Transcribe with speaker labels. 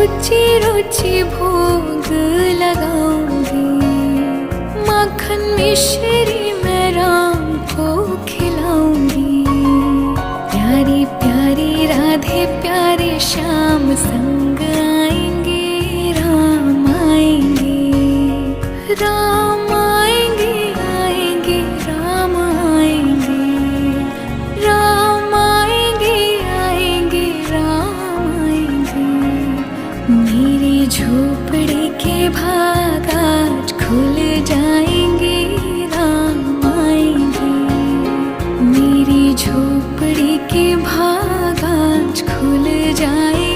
Speaker 1: रुचि रुचि भोग लगाऊंगी। माखन मिश्री मैं राम को खिलाऊंगी। प्यारी प्यारी राधे प्यारे श्याम संग आएंगे, राम आएंगे, राम आएंगे, आएंगे राम आएंगे, राम आएंगे, आएंगे राम आएंगे। मेरी झोपड़ी के भाग आज खुल जाएंगे, राम आएंगे। मेरी झोपड़ी के भाग आज खुल जाएंगे।